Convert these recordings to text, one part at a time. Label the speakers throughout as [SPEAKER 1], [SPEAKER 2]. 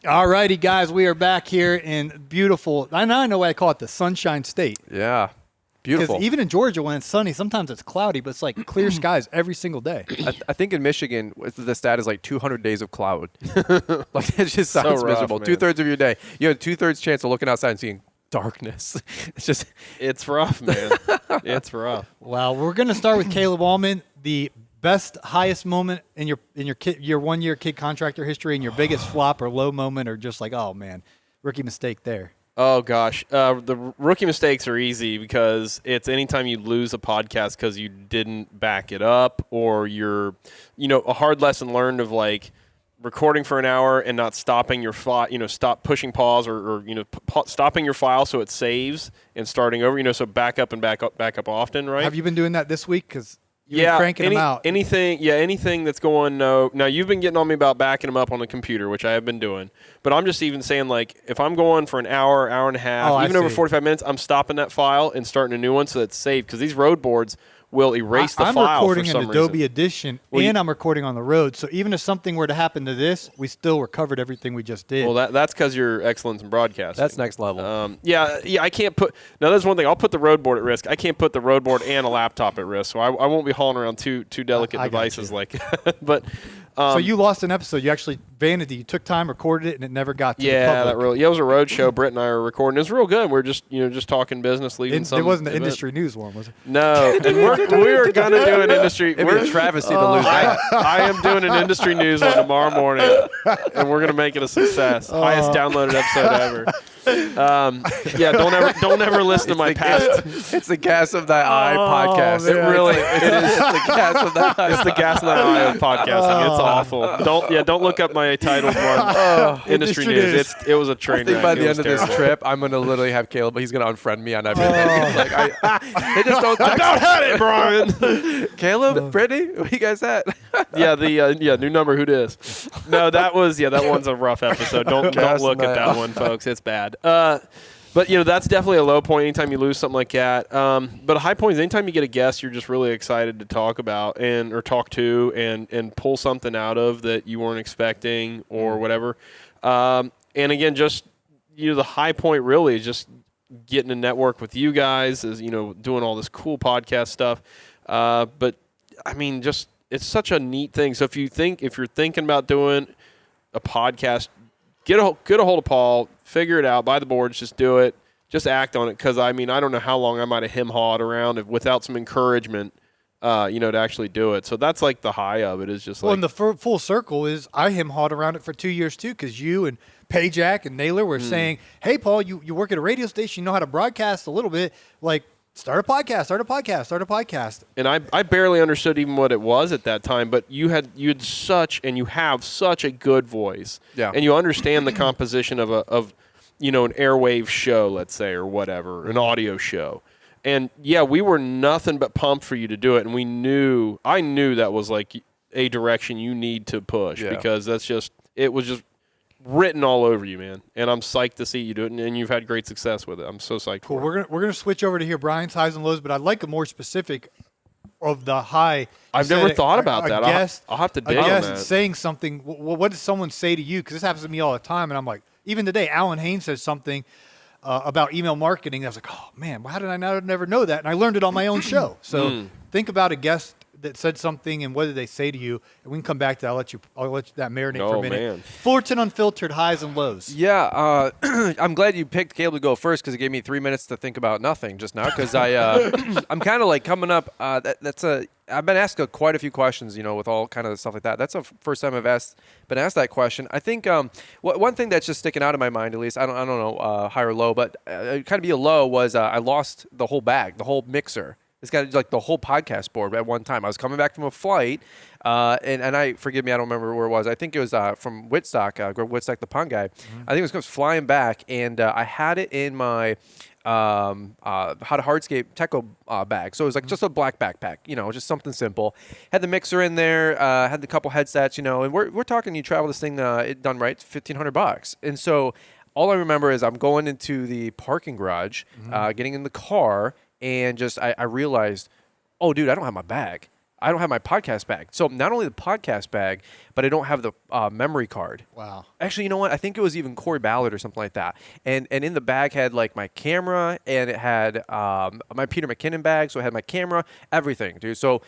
[SPEAKER 1] All righty, guys, we are back here in beautiful, I know why I call it the Sunshine State.
[SPEAKER 2] Yeah, beautiful.
[SPEAKER 1] Because even in Georgia, when it's sunny, sometimes it's cloudy, but it's like clear skies every single day.
[SPEAKER 2] I think in Michigan, the stat is like 200 days of cloud. Like, it just sounds
[SPEAKER 3] rough,
[SPEAKER 2] miserable.
[SPEAKER 3] man.
[SPEAKER 2] 2/3 of your day. You have 2/3 chance of looking outside and seeing darkness.
[SPEAKER 3] It's rough, man. It's rough.
[SPEAKER 1] Well, we're going to start with Caleb Auman, the best, highest moment in your 1 year kid contractor history, and your biggest flop or low moment, or just like, oh man, rookie mistake there.
[SPEAKER 3] Oh, gosh. The rookie mistakes are easy because it's anytime you lose a podcast because you didn't back it up, or you're, a hard lesson learned of like recording for an hour and not stopping your file, stop pushing pause or stopping your file so it saves and starting over, so back up often, right?
[SPEAKER 1] Have you been doing that this week? Because you've been cranking them out.
[SPEAKER 3] Anything that's going no. Now, you've been getting on me about backing them up on the computer, which I have been doing. But I'm just even saying, like, if I'm going for an hour and a half, even over 45 minutes, I'm stopping that file and starting a new one so it's saved. Because these road boards will erase the file for some reason.
[SPEAKER 1] I'm recording in Adobe Edition, and I'm recording on the road. So even if something were to happen to this, we still recovered everything we just did.
[SPEAKER 3] Well, that's because you're excellent in broadcasting.
[SPEAKER 2] That's next level.
[SPEAKER 3] Yeah, I can't put – now, there's one thing. I'll put the road board at risk. I can't put the road board and a laptop at risk. So I won't be hauling around two delicate devices like – but –
[SPEAKER 1] so you lost an episode. You actually vanity. You took time, recorded it, and it never got to the public.
[SPEAKER 3] It was a road show. Britt and I were recording. It was real good. We were just talking business, leaving
[SPEAKER 1] It wasn't the industry news one, was it?
[SPEAKER 3] No, and we're gonna do an industry.
[SPEAKER 2] We're a travesty to lose that.
[SPEAKER 3] I am doing an industry news one tomorrow morning, and we're gonna make it a success. Highest downloaded episode ever. Don't ever listen to my past.
[SPEAKER 2] It's the gas of thy eye podcast.
[SPEAKER 1] Man.
[SPEAKER 3] It really it is the gas of that. It's the gas of that eye of podcasting. It's awful. Don't look up my titled one. Industry news. It was a train
[SPEAKER 2] I think
[SPEAKER 3] wreck.
[SPEAKER 2] by the end of
[SPEAKER 3] terrible.
[SPEAKER 2] this trip, I'm gonna literally have Caleb, but he's gonna unfriend me on everything. They just don't text.
[SPEAKER 3] Don't have it, Brian.
[SPEAKER 2] Caleb, Brittany, what you guys at?
[SPEAKER 3] New number. Who dis? No, that one's a rough episode. Don't look at that one, folks. It's bad. But that's definitely a low point anytime you lose something like that. But a high point is anytime you get a guest you're just really excited to talk about or talk to and pull something out of that you weren't expecting or whatever. And again, just the high point really is just getting to network with you guys, is doing all this cool podcast stuff. But I mean, just it's such a neat thing. So if you're thinking about doing a podcast, get a hold of Paul, figure it out, buy the boards, just do it, just act on it. Because I mean, I don't know how long I might have hawed around without some encouragement, to actually do it. So that's like the high of it is just
[SPEAKER 1] and the full circle is I hawed around it for 2 years too, because you and Pajak and Naylor were saying, hey, Paul, you work at a radio station, you know how to broadcast a little bit, like start a podcast.
[SPEAKER 3] And I barely understood even what it was at that time, but you have such a good voice.
[SPEAKER 2] Yeah.
[SPEAKER 3] And you understand the composition of an airwave show, let's say, or whatever, an audio show. And yeah, we were nothing but pumped for you to do it, and I knew that was like a direction you need to push because it was just written all over you, man. And I'm psyched to see you do it, and you've had great success with it. I'm so psyched.
[SPEAKER 1] Cool. We're gonna switch over to hear Brian's highs and lows, but I'd like a more specific of the high.
[SPEAKER 3] I've never thought about that. I'll have to dig on that.
[SPEAKER 1] Saying something. What does someone say to you? Because this happens to me all the time, and I'm like, even today, Alan Haynes says something about email marketing. I was like, oh man, how did I never know that? And I learned it on my own show. So think about a guest that said something and what did they say to you, and we can come back to that. I'll let you that marinate for a minute.
[SPEAKER 3] Man.
[SPEAKER 1] Fullerton Unfiltered highs and lows.
[SPEAKER 2] Yeah, I'm glad you picked Caleb to go first because it gave me 3 minutes to think about nothing just now because I'm kind of like coming up. I've been asked quite a few questions, with all kind of stuff like that. That's the first time I've been asked that question. I think one thing that's just sticking out in my mind, at least, I don't know high or low, but kind of be a low was I lost the whole bag, the whole mixer. It's got like the whole podcast board at one time. I was coming back from a flight, and forgive me, I don't remember where it was. I think it was from Whitstock, Greg Whitstock, the pond guy. I think it was flying back, and I had it in my hardscape Techo bag. So it was like just a black backpack, just something simple. Had the mixer in there, had the couple headsets, and we're talking. You travel this thing done right, $1,500, and so all I remember is I'm going into the parking garage, getting in the car. And just I realized, oh, dude, I don't have my bag. I don't have my podcast bag. So not only the podcast bag, but I don't have the memory card.
[SPEAKER 1] Wow.
[SPEAKER 2] Actually, you know what? I think it was even Corey Ballard or something like that. And in the bag had like my camera, and it had my Peter McKinnon bag. So it had my camera, everything, dude. So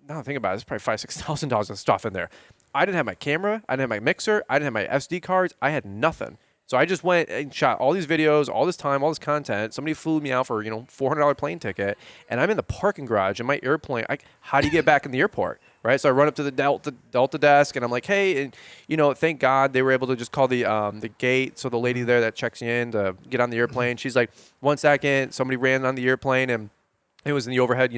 [SPEAKER 2] now I think about it, it's probably $5,000-$6,000 of stuff in there. I didn't have my camera. I didn't have my mixer. I didn't have my SD cards. I had nothing. So I just went and shot all these videos, all this time, all this content. Somebody flew me out for, $400 plane ticket, and I'm in the parking garage in my airplane. How do you get back in the airport, right? So I run up to the Delta desk, and I'm like, hey, and, thank God they were able to just call the gate. So the lady there that checks you in to get on the airplane, she's like, 1 second, somebody ran on the airplane, and it was in the overhead,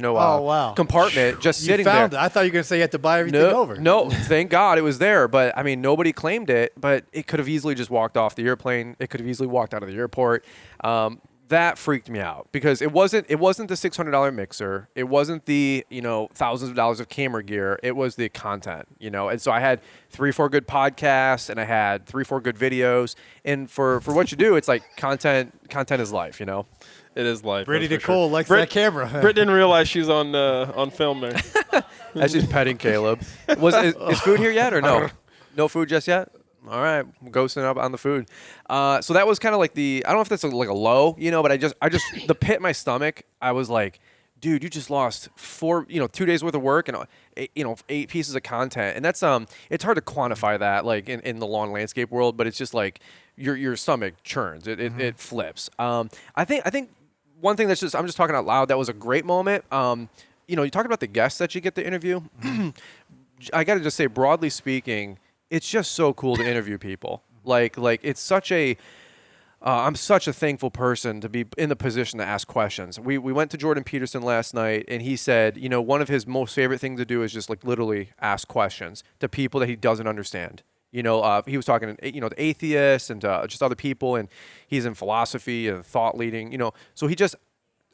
[SPEAKER 2] compartment, just sitting there.
[SPEAKER 1] It. I thought you were going to say you had to buy everything over.
[SPEAKER 2] No, thank God it was there. But, I mean, nobody claimed it, but it could have easily just walked off the airplane. It could have easily walked out of the airport. That freaked me out because it wasn't the $600 mixer. It wasn't the, thousands of dollars of camera gear. It was the content, And so I had 3-4 good podcasts, and I had 3-4 good videos. And for what you do, it's like content is life,
[SPEAKER 3] It is life.
[SPEAKER 1] Brittany Nicole likes that camera.
[SPEAKER 3] Britt didn't realize she's on film there.
[SPEAKER 2] As she's petting Caleb. Is food here yet or no? No food just yet? All right, I'm ghosting up on the food. So that was kind of like I don't know if that's like a low, but I just the pit in my stomach. I was like, dude, you just lost 2 days worth of work and 8 pieces of content, and that's it's hard to quantify that like in the lawn landscape world, but it's just like your stomach churns, it flips. I think one thing I'm just talking out loud. That was a great moment. You talk about the guests that you get to interview. I got to just say, broadly speaking, it's just so cool to interview people. Like it's such a. I'm such a thankful person to be in the position to ask questions. We went to Jordan Peterson last night, and he said, one of his most favorite things to do is just like literally ask questions to people that he doesn't understand. He was talking, to atheists and just other people, and he's in philosophy and thought leading, so he just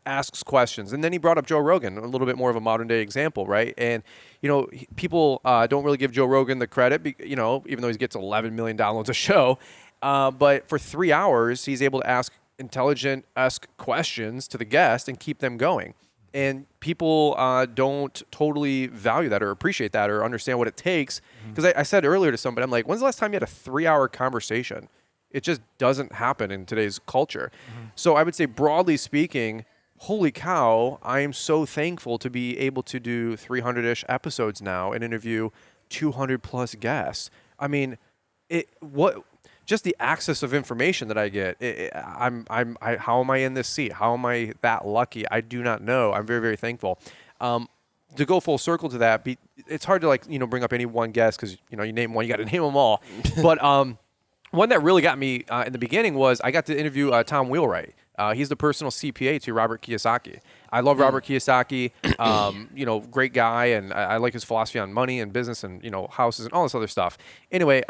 [SPEAKER 2] asks questions. And then he brought up Joe Rogan, a little bit more of a modern day example, right? And, people don't really give Joe Rogan the credit, even though he gets 11 million downloads a show. But for 3 hours, he's able to ask intelligent-esque questions to the guest and keep them going. And people don't totally value that or appreciate that or understand what it takes. Because I said earlier to somebody, I'm like, when's the last time you had a 3-hour conversation? It just doesn't happen in today's culture. So I would say, broadly speaking, holy cow, I am so thankful to be able to do 300-ish episodes now and interview 200-plus guests. I mean, just the access of information that I get. How am I in this seat? How am I that lucky? I do not know. I'm very, very thankful. To go full circle to that, it's hard to bring up any one guest because you name one, you got to name them all. But one that really got me in the beginning was I got to interview Tom Wheelwright. He's the personal CPA to Robert Kiyosaki. I love Robert Kiyosaki, great guy, and I like his philosophy on money and business and, houses and all this other stuff. Anyway,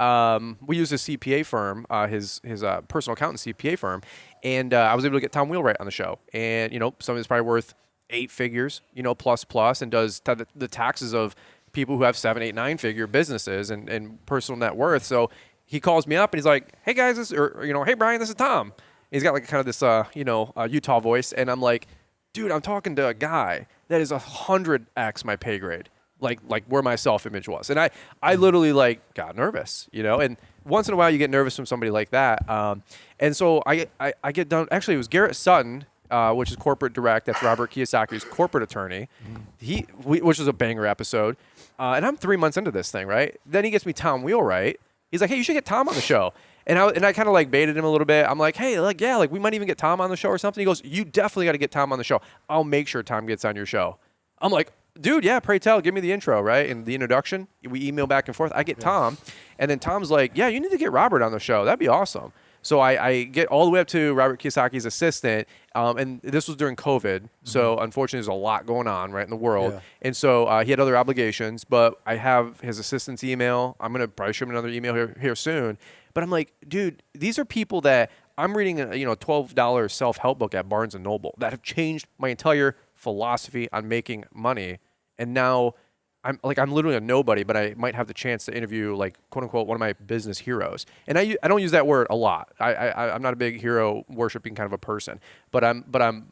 [SPEAKER 2] we use his CPA firm, his personal accountant CPA firm, and I was able to get Tom Wheelwright on the show. And, some of it's probably worth 8 figures, plus, and does the taxes of people who have 7, 8, 9-figure businesses and personal net worth. So he calls me up and he's like, hey guys, hey Brian, this is Tom. He's got like kind of this, Utah voice. And I'm like, dude, I'm talking to a guy that is 100x my pay grade, like where my self-image was. And I literally got nervous, and once in a while you get nervous from somebody like that. And so I get done. Actually, it was Garrett Sutton, which is corporate direct. That's Robert Kiyosaki's corporate attorney. Which was a banger episode. And I'm 3 months into this thing, right? Then he gets me Tom Wheelwright. He's like, hey, you should get Tom on the show. And I kind of baited him a little bit. I'm like, hey, we might even get Tom on the show or something. He goes, you definitely got to get Tom on the show. I'll make sure Tom gets on your show. I'm like, dude, yeah, pray tell, give me the intro, right? And the introduction, we email back and forth. I get Tom, and then Tom's like, yeah, you need to get Robert on the show. That'd be awesome. So I get all the way up to Robert Kiyosaki's assistant, and this was during COVID. So unfortunately, there's a lot going on right in the world. Yeah. And so he had other obligations, but I have his assistant's email. I'm going to probably shoot him another email here soon. But I'm like, dude, these are people that I'm reading a $12 self-help book at Barnes & Noble that have changed my entire philosophy on making money. And now I'm literally a nobody, but I might have the chance to interview quote unquote one of my business heroes. And I don't use that word a lot. I'm not a big hero worshiping kind of a person, but I'm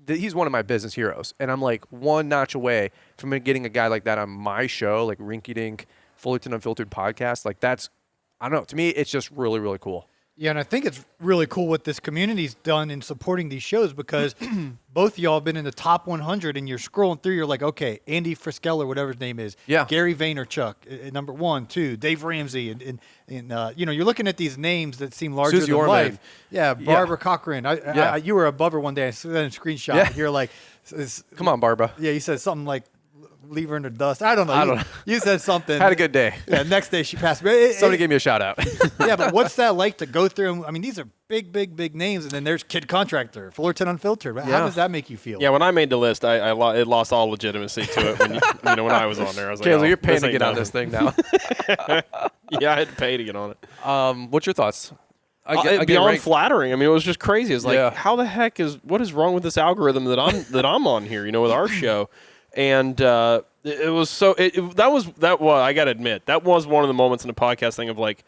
[SPEAKER 2] he's one of my business heroes, and I'm like one notch away from getting a guy like that on my show, like Rinky Dink Fullerton Unfiltered podcast. Like that's, I don't know. To me, it's just really, really cool.
[SPEAKER 1] Yeah, and I think it's really cool what this community's done in supporting these shows because both of y'all have been in the top 100, and you're scrolling through. You're like, okay, Andy Friskel or whatever his name is.
[SPEAKER 2] Yeah.
[SPEAKER 1] Gary Vaynerchuk, number 1, 2, Dave Ramsey, and you're looking at these names that seem larger
[SPEAKER 2] Susie
[SPEAKER 1] than
[SPEAKER 2] Orman.
[SPEAKER 1] life. Yeah, Barbara Cochran. You were above her one day. I saw that in a screenshot.
[SPEAKER 2] Yeah.
[SPEAKER 1] You're like,
[SPEAKER 2] Come on, Barbara.
[SPEAKER 1] yeah, you said something like, leave her in the dust. I don't know. You said something.
[SPEAKER 2] Had a good day.
[SPEAKER 1] Yeah, next day she passed away.
[SPEAKER 2] Somebody gave me a shout out.
[SPEAKER 1] Yeah, but what's that like to go through? I mean, these are big names, and then there's Kid Contractor, Fullerton Unfiltered. How does that make you feel?
[SPEAKER 3] Yeah, when I made the list, it lost all legitimacy to it. When I was on there, I was like,
[SPEAKER 2] Caleb, you're paying
[SPEAKER 3] this
[SPEAKER 2] to
[SPEAKER 3] ain't
[SPEAKER 2] get on
[SPEAKER 3] nothing.
[SPEAKER 2] this thing now.
[SPEAKER 3] Yeah, I had to pay to get on it.
[SPEAKER 2] What's your thoughts?
[SPEAKER 3] Beyond flattering. I mean, it was just crazy. It's like,
[SPEAKER 2] Yeah.
[SPEAKER 3] how the heck what is wrong with this algorithm that I'm on here? With our show, and it was so. I got to admit, that was one of the moments in the podcast thing of like,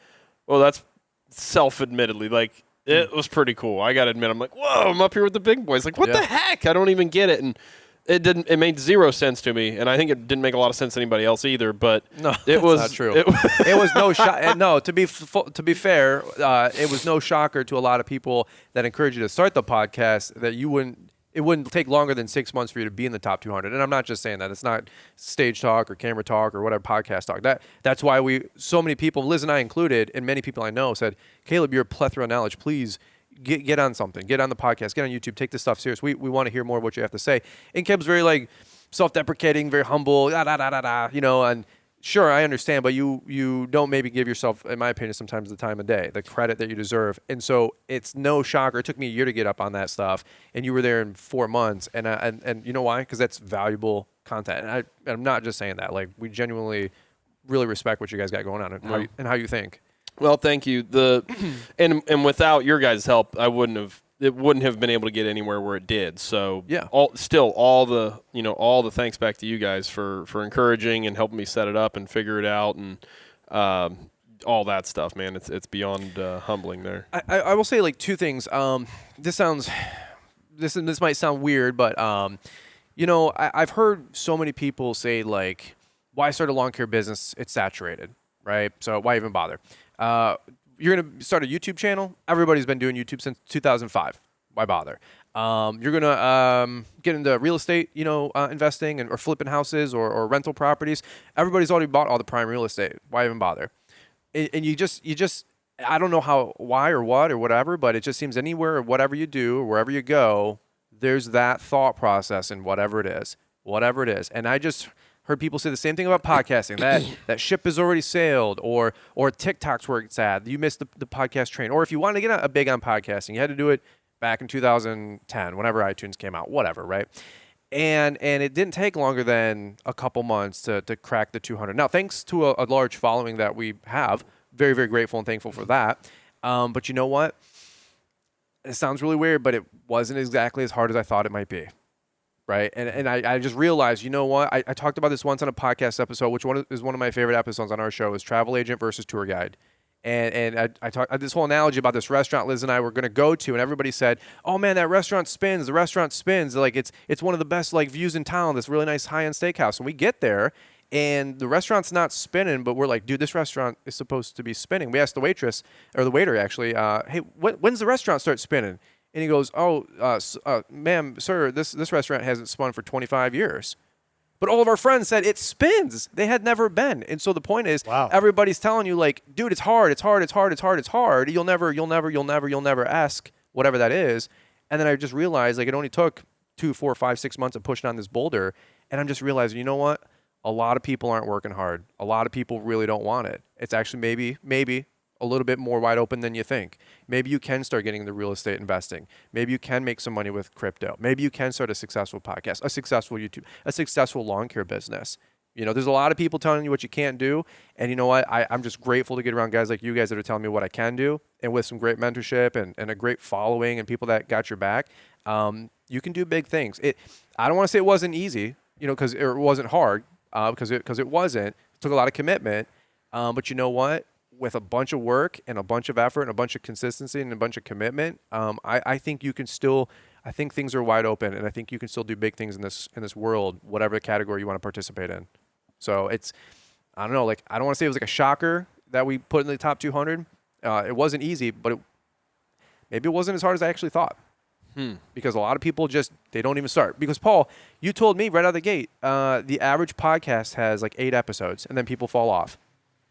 [SPEAKER 3] well, that's self-admittedly like. It was pretty cool. I got to admit, I'm like, whoa, I'm up here with the big boys. Like, what the heck? I don't even get it. And it made zero sense to me. And I think it didn't make a lot of sense to anybody else either. But
[SPEAKER 2] No,
[SPEAKER 3] it was
[SPEAKER 2] not true. It was no shock. No, to be fair, it was no shocker to a lot of people that encouraged you to start the podcast that it wouldn't take longer than 6 months for you to be in the top 200. And I'm not just saying that. It's not stage talk or camera talk or whatever podcast talk. That's why so many people, Liz and I included, and many people I know said, Caleb, you're a plethora of knowledge. Please get on something. Get on the podcast. Get on YouTube. Take this stuff serious. We want to hear more of what you have to say. And Caleb's very like self-deprecating, very humble, and sure, I understand, but you don't maybe give yourself, in my opinion, sometimes the time of day, the credit that you deserve. And so it's no shocker. It took me a year to get up on that stuff, and you were there in 4 months. And you know why? Because that's valuable content. And I'm not just saying that. Like, we genuinely really respect what you guys got going on and how you think.
[SPEAKER 3] Well, thank you. And without your guys' help, it wouldn't have been able to get anywhere where it did. So
[SPEAKER 2] yeah,
[SPEAKER 3] all the thanks back to you guys for encouraging and helping me set it up and figure it out and all that stuff, man. It's beyond humbling there.
[SPEAKER 2] I will say like two things. This might sound weird, but I've heard so many people say like, why start a lawn care business? It's saturated, right? So why even bother? You're going to start a YouTube channel. Everybody's been doing YouTube since 2005. Why bother? You're going to get into real estate, investing or flipping houses or rental properties. Everybody's already bought all the prime real estate. Why even bother? And you just, I don't know why or what or whatever, but it just seems anywhere or whatever you do or wherever you go, there's that thought process in whatever it is. And I just heard people say the same thing about podcasting, that ship has already sailed, or TikTok's where it's at. You missed the podcast train. Or if you wanted to get a big on podcasting, you had to do it back in 2010, whenever iTunes came out, whatever, right? And it didn't take longer than a couple months to crack the 200. Now, thanks to a large following that we have, very, very grateful and thankful for that. But you know what? It sounds really weird, but it wasn't exactly as hard as I thought it might be. Right. And I just realized, you know what? I talked about this once on a podcast episode, which is one of my favorite episodes on our show, is travel agent versus tour guide. And I talked this whole analogy about this restaurant Liz and I were going to go to, and everybody said, oh man, that restaurant spins. The restaurant spins. Like it's one of the best like views in town, this really nice high-end steakhouse. And we get there and the restaurant's not spinning, but we're like, dude, this restaurant is supposed to be spinning. We asked the waitress or the waiter actually, hey, when's the restaurant start spinning? And he goes, ma'am, sir, this restaurant hasn't spun for 25 years. But all of our friends said it spins. They had never been. And so the point is, Everybody's telling you like, dude, it's hard. You'll never ask whatever that is. And then I just realized like it only took 2, 4, 5, 6 months of pushing on this boulder. And I'm just realizing, you know what? A lot of people aren't working hard. A lot of people really don't want it. It's actually maybe a little bit more wide open than you think. Maybe you can start getting into real estate investing. Maybe you can make some money with crypto. Maybe you can start a successful podcast, a successful YouTube, a successful lawn care business. There's a lot of people telling you what you can't do. And you know what? I'm just grateful to get around guys like you guys that are telling me what I can do. And with some great mentorship and a great following and people that got your back, you can do big things. I don't want to say it wasn't easy, because it wasn't hard, because it wasn't. It took a lot of commitment. But you know what? With a bunch of work and a bunch of effort and a bunch of consistency and a bunch of commitment, I think you can still I think things are wide open, and I think you can still do big things in this world, whatever category you want to participate in. So it's, I don't know, like, I don't want to say it was like a shocker that we put in the top 200. It wasn't easy, but maybe it wasn't as hard as I actually thought. Because a lot of people they don't even start. Because, Paul, you told me right out of the gate, the average podcast has like 8 episodes, and then people fall off.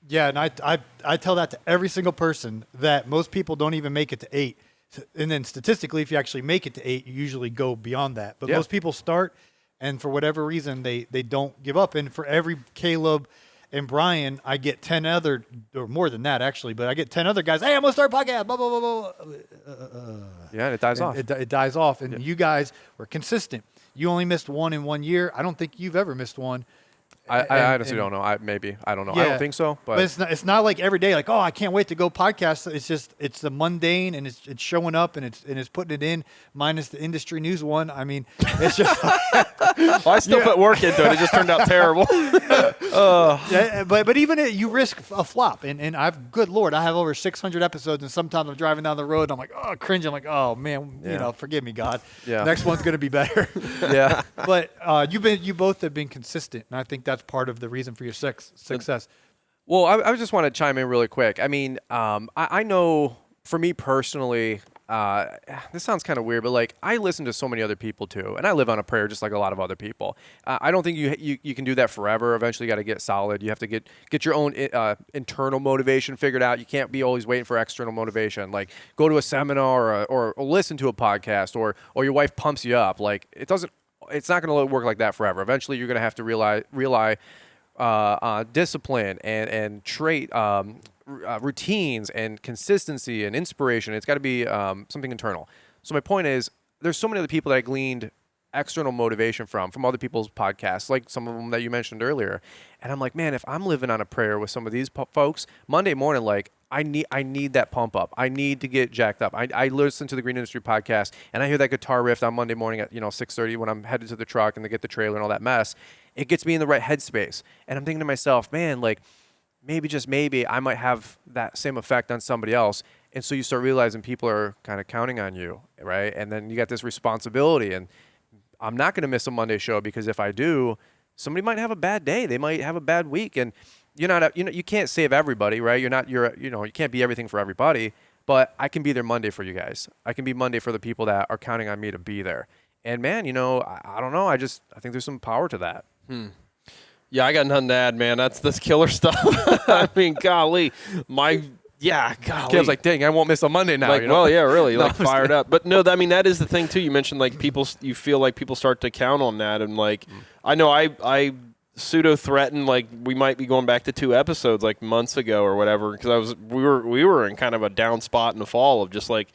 [SPEAKER 1] Yeah, and I tell that to every single person, that most people don't even make it to 8. And then statistically, if you actually make it to 8, you usually go beyond that. But most people start, and for whatever reason, they don't give up. And for every Caleb and Brian, I get 10 other, or more than that actually, but I get 10 other guys, hey, I'm going to start a podcast, blah, blah, blah, blah.
[SPEAKER 2] Yeah, and it dies off.
[SPEAKER 1] It dies off. And you guys were consistent. You only missed one in 1 year. I don't think you've ever missed one.
[SPEAKER 2] I honestly don't know. I don't know.
[SPEAKER 1] Yeah,
[SPEAKER 2] I don't think so. But
[SPEAKER 1] it's not like every day, like, oh, I can't wait to go podcast. It's the mundane, and it's showing up, and it's putting it in, minus the industry news one. I mean, it's just.
[SPEAKER 3] Well, I still put work into it. It just turned out terrible.
[SPEAKER 1] But even you risk a flop, and good Lord, I have over 600 episodes, and sometimes I'm driving down the road, and I'm like, oh, cringing, like, oh man, forgive me, God.
[SPEAKER 2] Yeah.
[SPEAKER 1] Next one's gonna be better.
[SPEAKER 2] yeah.
[SPEAKER 1] But you both have been consistent, and I think that's part of the reason for your success.
[SPEAKER 2] Well, I just want to chime in really quick. I mean, I know for me personally, this sounds kind of weird, but like I listen to so many other people too, and I live on a prayer just like a lot of other people. I don't think you can do that forever. Eventually, you got to get solid. You have to get your own internal motivation figured out. You can't be always waiting for external motivation. Like go to a seminar or listen to a podcast, or your wife pumps you up. Like it's not going to work like that forever. Eventually, you're going to have to rely discipline and trait routines and consistency and inspiration. It's got to be something internal. So my point is, there's so many other people that I gleaned external motivation from other people's podcasts, like some of them that you mentioned earlier. And I'm like, man, if I'm living on a prayer with some of these folks, Monday morning, like I need that pump up. I need to get jacked up. I listen to the Green Industry Podcast, and I hear that guitar riff on Monday morning at 6:30 when I'm headed to the truck and they get the trailer and all that mess. It gets me in the right headspace. And I'm thinking to myself, man, like maybe, just maybe, I might have that same effect on somebody else. And so you start realizing people are kind of counting on you, right? And then you got this responsibility. And I'm not going to miss a Monday show, because if I do, somebody might have a bad day. They might have a bad week. And you can't save everybody, right? You can't be everything for everybody. But I can be there Monday for you guys. I can be Monday for the people that are counting on me to be there. And man, I don't know. I think there's some power to that.
[SPEAKER 3] Yeah, I got nothing to add, man. That's killer stuff. I mean, golly. Golly.
[SPEAKER 2] Caleb's like, dang, I won't miss a Monday now.
[SPEAKER 3] Well, yeah, really, like fired up. But no, I mean, that is the thing too. You mentioned like you feel like people start to count on that, and like, I know I pseudo threatened like we might be going back to 2 episodes like months ago or whatever, because we were in kind of a down spot in the fall of just like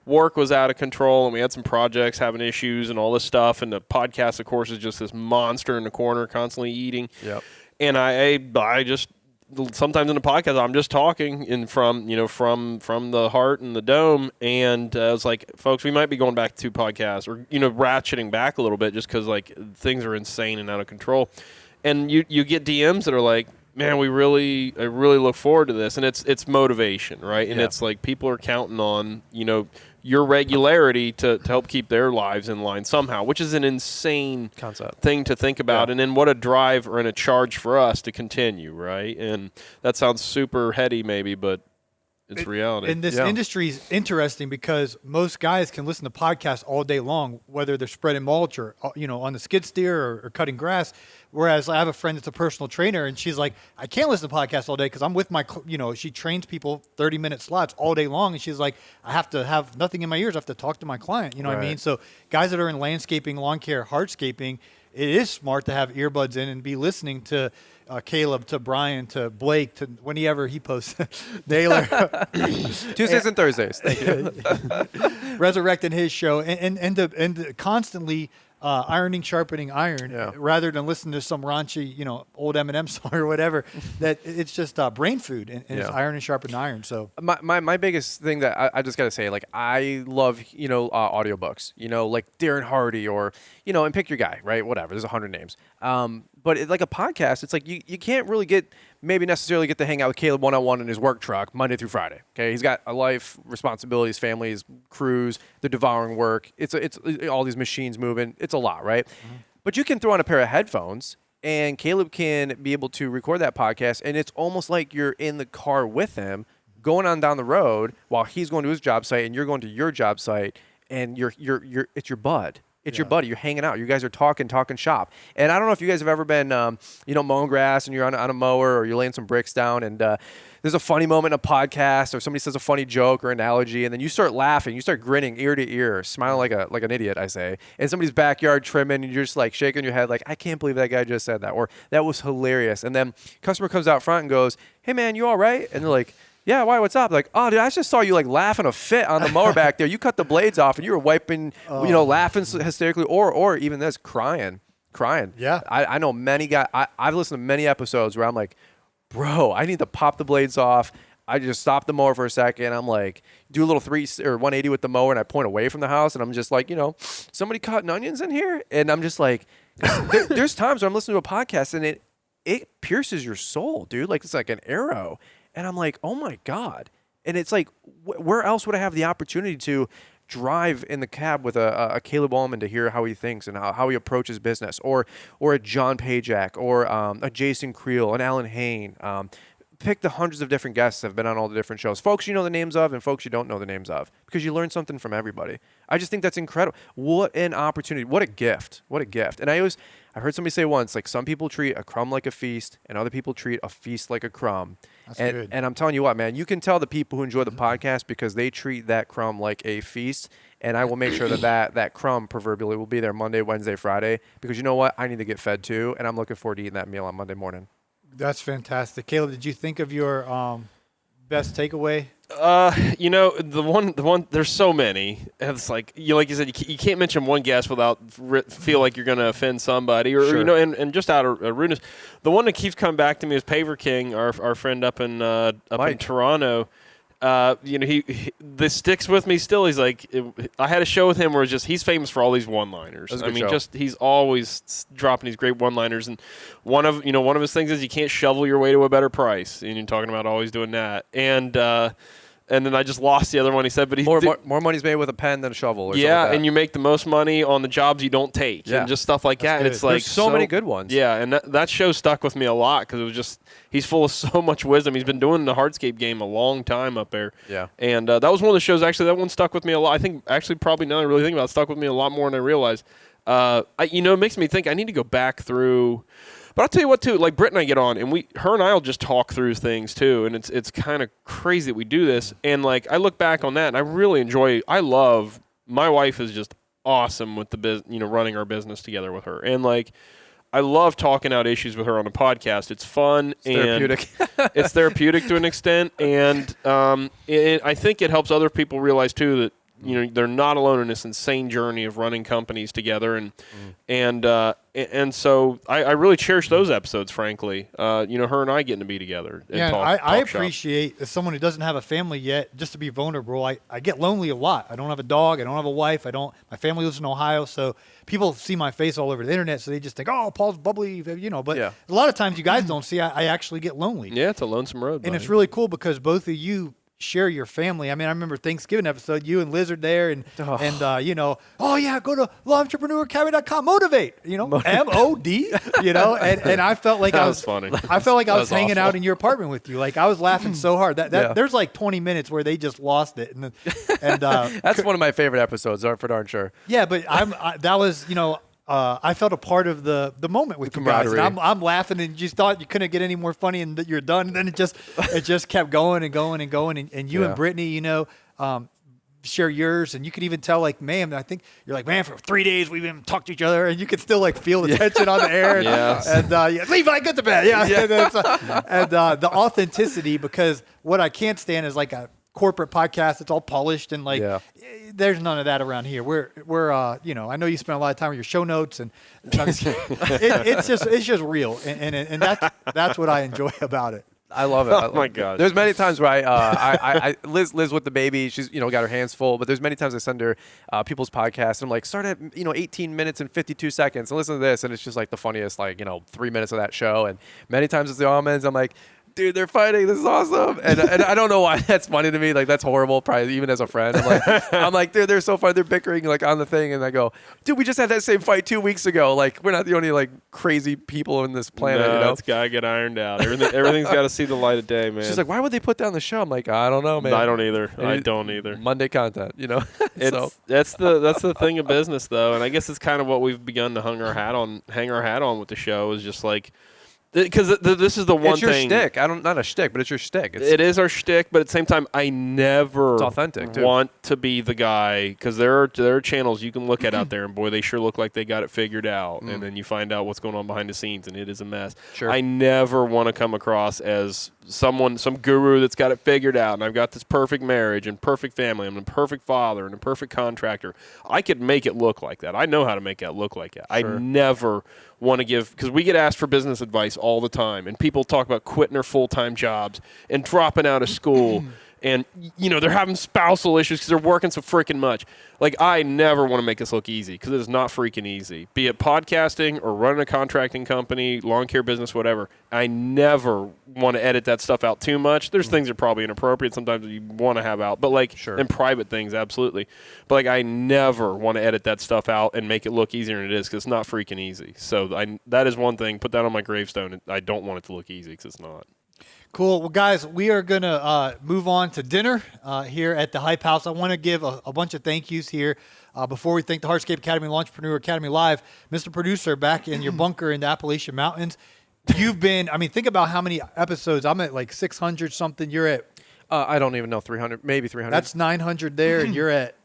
[SPEAKER 3] work was out of control, and we had some projects having issues and all this stuff, and the podcast, of course, is just this monster in the corner constantly eating.
[SPEAKER 2] Yep.
[SPEAKER 3] And I just sometimes in the podcast I'm just talking from the heart and the dome, and I was like, folks, we might be going back to 2 podcasts, or ratcheting back a little bit, just because like things are insane and out of control. And you get DMs that are like, man, I really look forward to this, and it's motivation, right? And it's like people are counting on your regularity to help keep their lives in line somehow, which is an insane
[SPEAKER 2] concept
[SPEAKER 3] thing to think about. Yeah. And then what a drive and a charge for us to continue, right? And that sounds super heady maybe, but it's reality.
[SPEAKER 1] And this industry is interesting because most guys can listen to podcasts all day long, whether they're spreading mulch or on the skid steer or cutting grass. Whereas I have a friend that's a personal trainer, and she's like, I can't listen to podcasts all day because I'm with my, she trains people 30-minute slots all day long. And she's like, I have to have nothing in my ears. I have to talk to my client. You know what I mean? So guys that are in landscaping, lawn care, hardscaping, it is smart to have earbuds in and be listening to Caleb, to Brian, to Blake, to whenever he posts, Naylor.
[SPEAKER 2] Tuesdays and Thursdays. Thank you.
[SPEAKER 1] Resurrecting his show and to constantly ironing, sharpening iron, rather than listen to some raunchy, old Eminem song or whatever. That it's just brain food, and it's iron and sharpening iron. So
[SPEAKER 2] my biggest thing that I just got to say, like I love audiobooks, like Darren Hardy or and pick your guy, right? Whatever. There's 100 names. But like a podcast, it's like you can't really maybe necessarily get to hang out with Caleb one-on-one in his work truck Monday through Friday. Okay, he's got a life, responsibilities, families, crews. They're devouring work. It's all these machines moving. It's a lot, right? Mm-hmm. But you can throw on a pair of headphones, and Caleb can be able to record that podcast, and it's almost like you're in the car with him, going on down the road while he's going to his job site and you're going to your job site, and it's your bud. It's your buddy. You're hanging out. You guys are talking shop. And I don't know if you guys have ever been, mowing grass and you're on a mower or you're laying some bricks down and there's a funny moment in a podcast or somebody says a funny joke or analogy and then you start laughing. You start grinning ear to ear, smiling like an idiot, I say. And somebody's backyard trimming and you're just like shaking your head like, I can't believe that guy just said that. Or that was hilarious. And then customer comes out front and goes, hey, man, you all right? And they're like, yeah, why? What's up? Like, oh, dude, I just saw you like laughing a fit on the mower back there. You cut the blades off and you were wiping, laughing hysterically, or even this, crying.
[SPEAKER 1] Yeah.
[SPEAKER 2] I know many guys. I've listened to many episodes where I'm like, bro, I need to pop the blades off. I just stop the mower for a second. I'm like, do a little 180 with the mower, and I point away from the house, and I'm just like, somebody cutting onions in here, and I'm just like, there's times where I'm listening to a podcast and it pierces your soul, dude. Like it's like an arrow. And I'm like, oh, my God. And it's like, where else would I have the opportunity to drive in the cab with a Caleb Auman to hear how he thinks and how he approaches business, or a John Pajak, or a Jason Creel, an Alan Hain. Pick the hundreds of different guests that have been on all the different shows. Folks you know the names of and folks you don't know the names of, because you learn something from everybody. I just think that's incredible. What an opportunity. What a gift. What a gift. And I heard somebody say once, like, some people treat a crumb like a feast and other people treat a feast like a crumb.
[SPEAKER 1] That's good.
[SPEAKER 2] And I'm telling you what, man, you can tell the people who enjoy the podcast because they treat that crumb like a feast. And I will make sure that crumb proverbially will be there Monday, Wednesday, Friday, because you know what? I need to get fed too. And I'm looking forward to eating that meal on Monday morning.
[SPEAKER 1] That's fantastic. Caleb, did you think of your best takeaway?
[SPEAKER 3] The one. There's so many. It's like like you said, you can't mention one guest without feel like you're going to offend somebody, or
[SPEAKER 2] sure.
[SPEAKER 3] and just out of rudeness. The one that keeps coming back to me is Paver King, our friend up in Toronto. This sticks with me still. He's like, I had a show with him where it's just he's famous for all these one-liners. I mean, he's always dropping these great one-liners, and one of his things is you can't shovel your way to a better price, and you're talking about always doing that. And then I just lost the other one he said, but
[SPEAKER 2] more money's made with a pen than a shovel. Or
[SPEAKER 3] yeah,
[SPEAKER 2] like that.
[SPEAKER 3] And you make the most money on the jobs you don't take, and just stuff like that. And it's like
[SPEAKER 2] there's so many good ones.
[SPEAKER 3] Yeah, and that show stuck with me a lot because it was just he's full of so much wisdom. He's been doing the hardscape game a long time up there.
[SPEAKER 2] Yeah,
[SPEAKER 3] and that was one of the shows. Actually, that one stuck with me a lot. I think actually probably now that I really think about it, stuck with me a lot more than I realized. It makes me think I need to go back through. But I'll tell you what, too, like Britt and I get on, and her and I will just talk through things, too, and it's kind of crazy that we do this. And, like, I look back on that, and I really my wife is just awesome with the running our business together with her. And, like, I love talking out issues with her on a podcast. It's fun.
[SPEAKER 2] It's therapeutic.
[SPEAKER 3] It's therapeutic to an extent, and I think it helps other people realize, too, that they're not alone in this insane journey of running companies together, and so I really cherish those episodes. Frankly, her and I getting to be together. And
[SPEAKER 1] I appreciate as someone who doesn't have a family yet, just to be vulnerable. I get lonely a lot. I don't have a dog. I don't have a wife. My family lives in Ohio, so people see my face all over the internet, so they just think, oh, Paul's bubbly, But a lot of times you guys don't see. I actually get lonely.
[SPEAKER 3] Yeah, it's a lonesome road,
[SPEAKER 1] and it's really cool because both of you share your family. I mean, I remember Thanksgiving episode, you and Liz are there, and go to lawentrepreneuracademy.com, motivate, MOD, and I felt like I was
[SPEAKER 3] funny.
[SPEAKER 1] I felt like I was hanging
[SPEAKER 3] awful.
[SPEAKER 1] out in your apartment with you. Like I was laughing so hard that there's like 20 minutes where they just lost it, and
[SPEAKER 2] that's one of my favorite episodes, for darn sure.
[SPEAKER 1] Yeah, but that was I felt a part of the moment with you guys. And I'm laughing, and you thought you couldn't get any more funny, and that you're done. And then it just kept going and going and going. And you and Brittany, share yours, and you could even tell, like, man, I think you're like, man, for 3 days we haven't talked to each other, and you could still like feel the tension on the air. And leave, I get to bed. And the authenticity, because what I can't stand is like a corporate podcast that's all polished and like there's none of that around here. We're I know you spend a lot of time with your show notes, and it's just real, and that's what I enjoy about it.
[SPEAKER 2] I love it.
[SPEAKER 3] Oh my God.
[SPEAKER 2] There's many times where Liz with the baby. She's got her hands full. But there's many times I send her people's podcasts. And I'm like, start at 18 minutes and 52 seconds and listen to this. And it's just like the funniest 3 minutes of that show. And many times it's the Aumans. I'm like, dude, they're fighting. This is awesome. And I don't know why that's funny to me. Like, that's horrible, probably even as a friend. I'm like, dude, they're so funny. They're bickering on the thing. And I go, dude, we just had that same fight 2 weeks ago. Like, we're not the only crazy people on this planet.
[SPEAKER 3] No, it's got to get ironed out. Everything's got to see the light of day, man.
[SPEAKER 2] She's like, why would they put down the show? I'm like, I don't know, man.
[SPEAKER 3] I don't either.
[SPEAKER 2] Monday content,
[SPEAKER 3] That's the thing of business, though. And I guess it's kind of what we've begun to hang our hat on with the show is just like, because this is the one thing.
[SPEAKER 2] It's your shtick. Not a shtick, but it's your shtick.
[SPEAKER 3] It is our shtick, but at the same time, I never
[SPEAKER 2] it's authentic, too.
[SPEAKER 3] Want to be the guy, because there are channels you can look at out there, and boy, they sure look like they got it figured out. And then you find out what's going on behind the scenes, and it is a mess.
[SPEAKER 2] Sure.
[SPEAKER 3] I never want to come across as some guru that's got it figured out, and I've got this perfect marriage and perfect family. I'm a perfect father and a perfect contractor. I could make it look like that. I know how to make it look like that.
[SPEAKER 2] Sure.
[SPEAKER 3] I never want to give, because we get asked for business advice all the time, and people talk about quitting their full-time jobs and dropping out of school and they're having spousal issues because they're working so freaking much. Like, I never want to make this look easy, because it is not freaking easy, be it podcasting or running a contracting company, lawn care business, whatever. I never want to edit that stuff out too much. There's things that are probably inappropriate sometimes you want to have out, but
[SPEAKER 2] sure.
[SPEAKER 3] And private things, absolutely, but I never want to edit that stuff out and make it look easier than it is, because it's not freaking easy. So that is one thing. Put that on my gravestone. I don't want it to look easy, because it's not.
[SPEAKER 1] Cool. Well, guys, we are going to move on to dinner here at the Hype House. I want to give a bunch of thank yous here before we thank the Hardscape Academy and Entrepreneur Academy Live. Mr. Producer, back in your bunker in the Appalachian Mountains, you've been, think about how many episodes. I'm at like 600 something. You're at...
[SPEAKER 2] I don't even know, 300, maybe 300.
[SPEAKER 1] That's 900 there, and you're at...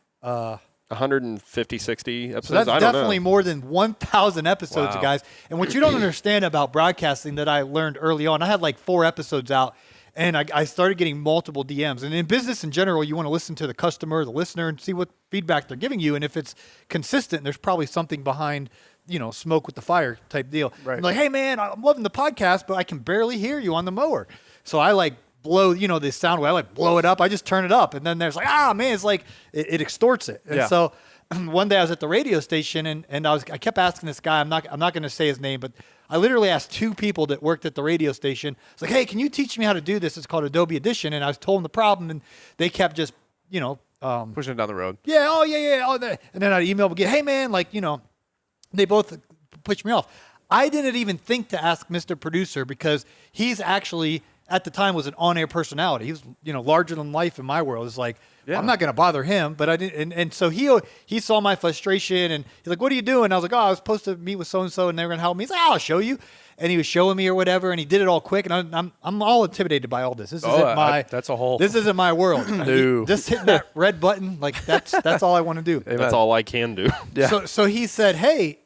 [SPEAKER 3] 150, 60 episodes.
[SPEAKER 1] So that's
[SPEAKER 3] I don't
[SPEAKER 1] definitely
[SPEAKER 3] know.
[SPEAKER 1] more than 1,000 episodes,
[SPEAKER 2] Wow.
[SPEAKER 1] guys. And what you don't understand about broadcasting that I learned early on, I had like 4 episodes out, and I started getting multiple DMs. And in business in general, you want to listen to the customer, the listener, and see what feedback they're giving you. And if it's consistent, there's probably something behind, smoke with the fire type deal.
[SPEAKER 2] Right.
[SPEAKER 1] I'm like, hey, man, I'm loving the podcast, but I can barely hear you on the mower. So I blow, the sound wave. I blow it up. I just turn it up. And then there's man, it's like it extorts it. And so one day I was at the radio station and I kept asking this guy, I'm not going to say his name, but I literally asked 2 people that worked at the radio station. It's like, hey, can you teach me how to do this? It's called Adobe Edition. And I was told them the problem, and they kept just,
[SPEAKER 2] pushing it down the road.
[SPEAKER 1] yeah. And then I'd email again, hey man, they both pushed me off. I didn't even think to ask Mr. Producer, because he's actually, at the time, was an on-air personality. He was, larger than life in my world. It's like,
[SPEAKER 2] Yeah.
[SPEAKER 1] I'm not going to bother him, but I didn't. And so he saw my frustration, and he's like, what are you doing? I was like, I was supposed to meet with so-and-so, and they were going to help me. He's like, I'll show you. And he was showing me or whatever, and he did it all quick, and I'm all intimidated by all this. This isn't
[SPEAKER 2] this
[SPEAKER 1] isn't my world.
[SPEAKER 2] No.
[SPEAKER 1] Just hitting that red button, that's all I want to do.
[SPEAKER 2] Amen.
[SPEAKER 3] That's all I can do.
[SPEAKER 2] Yeah.
[SPEAKER 1] So he said, hey,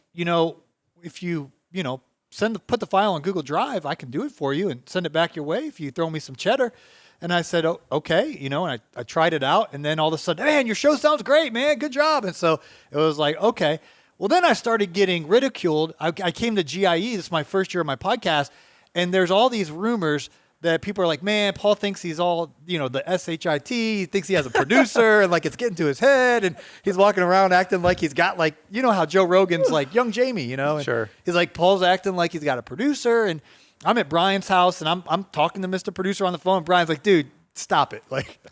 [SPEAKER 1] if you, put the file on Google Drive, I can do it for you and send it back your way if you throw me some cheddar. And I said, oh, okay, and I tried it out, and then all of a sudden, man, your show sounds great, man, good job. And so it was like, okay. Well, then I started getting ridiculed. I came to GIE, this is my first year of my podcast, and there's all these rumors that people are like, man, Paul thinks he's all, the SHIT, he thinks he has a producer, and it's getting to his head, and he's walking around acting like he's got how Joe Rogan's like young Jamie, and
[SPEAKER 2] Sure.
[SPEAKER 1] he's like, Paul's acting like he's got a producer, and I'm at Brian's house, and I'm talking to Mr. Producer on the phone. Brian's like, dude, stop it.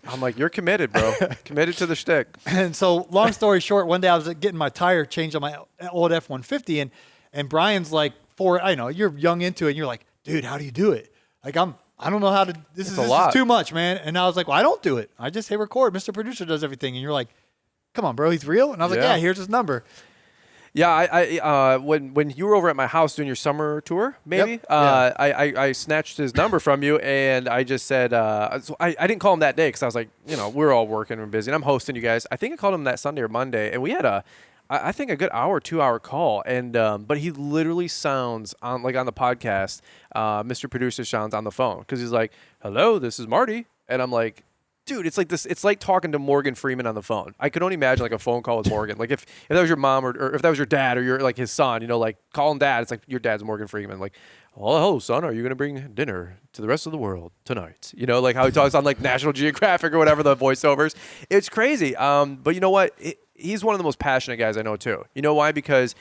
[SPEAKER 2] I'm like, you're committed, bro. Committed to the shtick.
[SPEAKER 1] And so, long story short, one day I was getting my tire changed on my old F-150, and Brian's like, I know you're young into it, and you're like, dude, how do you do it? I don't know how to. This is too much, man. And I was like, well, I don't do it. I just hit record. Mr. Producer does everything, and you're like, come on, bro, he's real. And I was like, yeah, here's his number.
[SPEAKER 2] Yeah, I when you were over at my house doing your summer tour, maybe,
[SPEAKER 1] Yep. Yeah.
[SPEAKER 2] I snatched his number from you, and I just said, so I didn't call him that day because I was like, we're all working and busy, and I'm hosting you guys. I think I called him that Sunday or Monday, and we had I think a good 2-hour call, and but he literally sounds on the podcast, Mr. Producer sounds on the phone, because he's like, hello, this is Marty, and I'm like, dude, it's like this. It's like talking to Morgan Freeman on the phone. I could only imagine like a phone call with Morgan. Like if that was your mom or if that was your dad or your like his son, like calling dad. It's like your dad's Morgan Freeman. Like, oh, hello, son. Are you gonna bring dinner to the rest of the world tonight? Like how he talks on like National Geographic or whatever the voiceovers. It's crazy. But you know what? He's one of the most passionate guys I know too. You know why? Because